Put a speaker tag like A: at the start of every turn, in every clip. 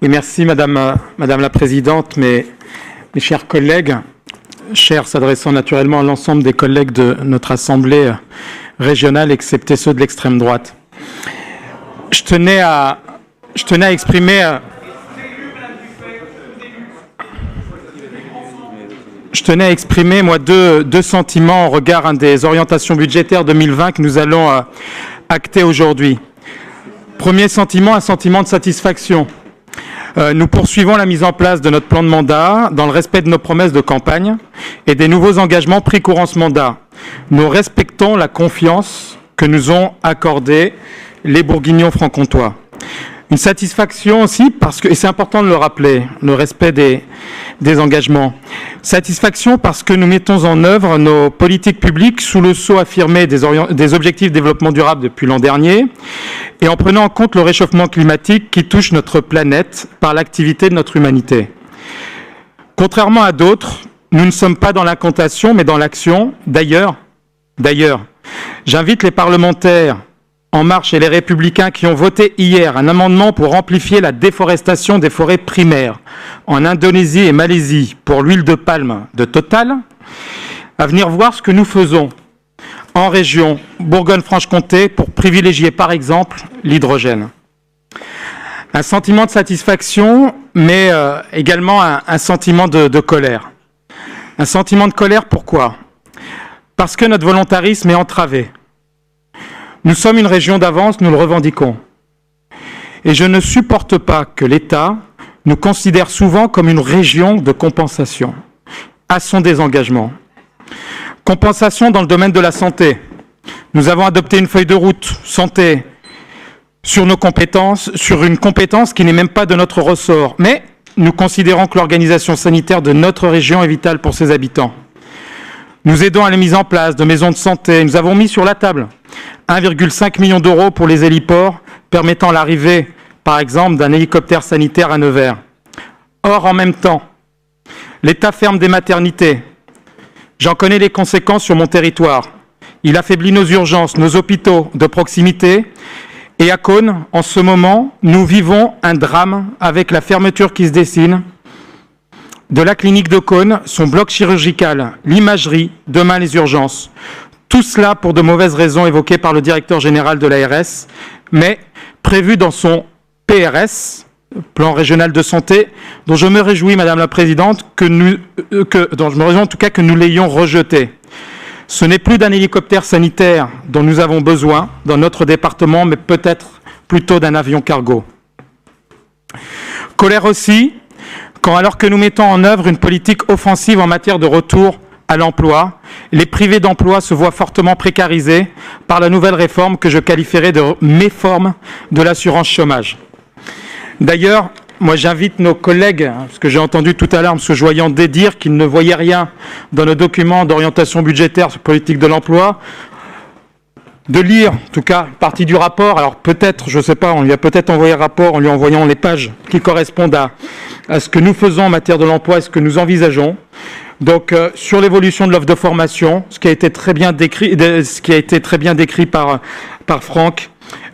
A: Oui, merci Madame la Présidente, mes chers collègues, chers s'adressant naturellement à l'ensemble des collègues de notre Assemblée régionale, excepté ceux de l'extrême droite. Je tenais à exprimer moi deux sentiments au regard des orientations budgétaires 2020 que nous allons acter aujourd'hui. Premier sentiment, un sentiment de satisfaction. Nous poursuivons la mise en place de notre plan de mandat dans le respect de nos promesses de campagne et des nouveaux engagements pris courant ce mandat. Nous respectons la confiance que nous ont accordée les Bourguignons franc-comtois. Une satisfaction aussi parce que, et c'est important de le rappeler, le respect des engagements. Satisfaction parce que nous mettons en œuvre nos politiques publiques sous le sceau affirmé des objectifs de développement durable depuis l'an dernier et en prenant en compte le réchauffement climatique qui touche notre planète par l'activité de notre humanité. Contrairement à d'autres, nous ne sommes pas dans l'incantation mais dans l'action. D'ailleurs, j'invite les parlementaires En Marche et les Républicains qui ont voté hier un amendement pour amplifier la déforestation des forêts primaires en Indonésie et Malaisie pour l'huile de palme de Total, à venir voir ce que nous faisons en région Bourgogne-Franche-Comté pour privilégier par exemple l'hydrogène. Un sentiment de satisfaction, mais également un sentiment de colère. Un sentiment de colère, pourquoi ? Parce que notre volontarisme est entravé. Nous sommes une région d'avance, nous le revendiquons. Et je ne supporte pas que l'État nous considère souvent comme une région de compensation à son désengagement. Compensation dans le domaine de la santé. Nous avons adopté une feuille de route santé sur nos compétences, sur une compétence qui n'est même pas de notre ressort. Mais nous considérons que l'organisation sanitaire de notre région est vitale pour ses habitants. Nous aidons à la mise en place de maisons de santé. Nous avons mis sur la table 1,5 million d'euros pour les héliports, permettant l'arrivée, par exemple, d'un hélicoptère sanitaire à Nevers. Or, en même temps, l'État ferme des maternités. J'en connais les conséquences sur mon territoire. Il affaiblit nos urgences, nos hôpitaux de proximité. Et à Caunes, en ce moment, nous vivons un drame avec la fermeture qui se dessine de la clinique de Caunes, son bloc chirurgical, l'imagerie, demain les urgences. Tout cela pour de mauvaises raisons évoquées par le directeur général de l'ARS, mais prévu dans son PRS, plan régional de santé, dont je me réjouis, Madame la Présidente, que nous l'ayons rejeté. Ce n'est plus d'un hélicoptère sanitaire dont nous avons besoin dans notre département, mais peut-être plutôt d'un avion cargo. Colère aussi, alors que nous mettons en œuvre une politique offensive en matière de retour à l'emploi, les privés d'emploi se voient fortement précarisés par la nouvelle réforme que je qualifierais de méforme de l'assurance chômage. D'ailleurs, moi j'invite nos collègues, parce que j'ai entendu tout à l'heure M. Joyandet dire qu'il ne voyait rien dans nos documents d'orientation budgétaire sur politique de l'emploi, de lire, en tout cas, une partie du rapport. Alors peut-être, je ne sais pas, on lui a peut-être envoyé un rapport en lui envoyant les pages qui correspondent à ce que nous faisons en matière de l'emploi et ce que nous envisageons. Donc sur l'évolution de l'offre de formation, ce qui a été très bien décrit par Franck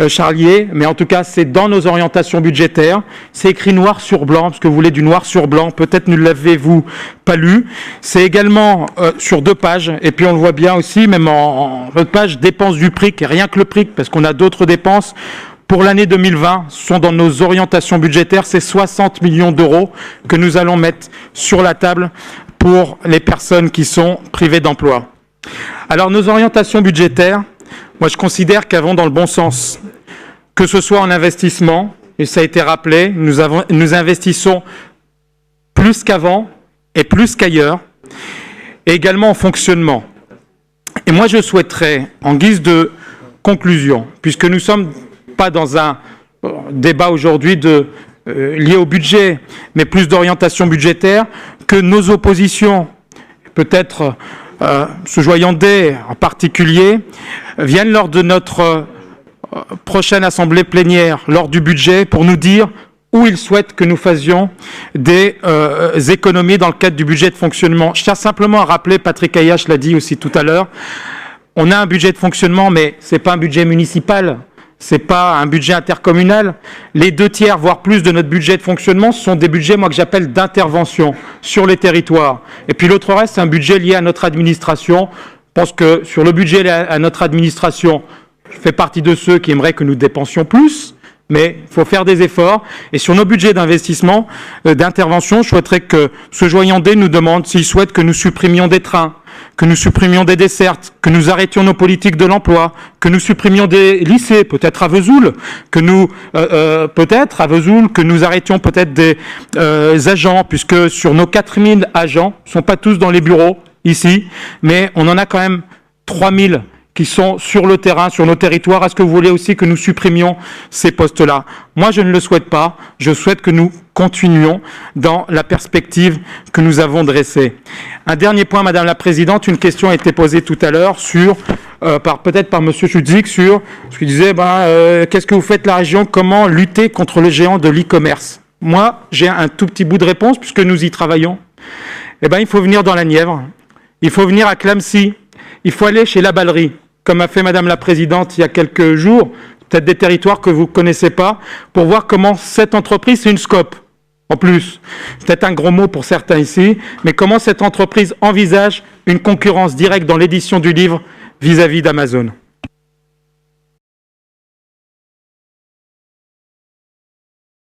A: Charlier, mais en tout cas c'est dans nos orientations budgétaires, c'est écrit noir sur blanc, parce que vous voulez du noir sur blanc, peut-être ne l'avez-vous pas lu. C'est également sur 2 pages, et puis on le voit bien aussi, même en 2 pages, dépenses du PRIC, et rien que le PRIC, parce qu'on a d'autres dépenses. Pour l'année 2020, ce sont dans nos orientations budgétaires, c'est 60 millions d'euros que nous allons mettre sur la table pour les personnes qui sont privées d'emploi. Alors nos orientations budgétaires, moi je considère qu'elles vont dans le bon sens, que ce soit en investissement, et ça a été rappelé, nous investissons plus qu'avant et plus qu'ailleurs, et également en fonctionnement. Et moi je souhaiterais, en guise de conclusion, puisque nous sommes pas dans un débat aujourd'hui lié au budget, mais plus d'orientation budgétaire, que nos oppositions, peut-être M. Joyandet en particulier, viennent lors de notre prochaine assemblée plénière, lors du budget, pour nous dire où ils souhaitent que nous fassions des économies dans le cadre du budget de fonctionnement. Je tiens simplement à rappeler, Patrick Ayache l'a dit aussi tout à l'heure, on a un budget de fonctionnement, mais ce n'est pas un budget municipal. c'est pas un budget intercommunal. Les 2/3, voire plus de notre budget de fonctionnement, ce sont des budgets, moi, que j'appelle d'intervention sur les territoires. Et puis l'autre reste, c'est un budget lié à notre administration. Je pense que sur le budget lié à notre administration, je fais partie de ceux qui aimeraient que nous dépensions plus, mais il faut faire des efforts. Et sur nos budgets d'investissement, d'intervention, je souhaiterais que ce Joyandet nous demande s'il souhaite que nous supprimions des trains, que nous supprimions des dessertes, que nous arrêtions nos politiques de l'emploi, que nous supprimions des lycées, peut-être à Vesoul, que nous arrêtions peut-être des agents, puisque sur nos 4000 agents, ils ne sont pas tous dans les bureaux ici, mais on en a quand même 3000 qui sont sur le terrain, sur nos territoires. Est-ce que vous voulez aussi que nous supprimions ces postes-là? Moi, je ne le souhaite pas. Je souhaite que nous continuions dans la perspective que nous avons dressée. Un dernier point, Madame la Présidente, une question a été posée tout à l'heure sur, peut-être par Monsieur Chudzik, sur ce qu'il disait, qu'est-ce que vous faites la région? Comment lutter contre le géant de l'e-commerce? Moi, j'ai un tout petit bout de réponse puisque nous y travaillons. Il faut venir dans la Nièvre. Il faut venir à Clamecy. Il faut aller chez La Ballerie, comme a fait Madame la Présidente il y a quelques jours, peut-être des territoires que vous ne connaissez pas, pour voir comment cette entreprise, c'est une scope, en plus, peut-être un gros mot pour certains ici, mais comment cette entreprise envisage une concurrence directe dans l'édition du livre vis-à-vis d'Amazon.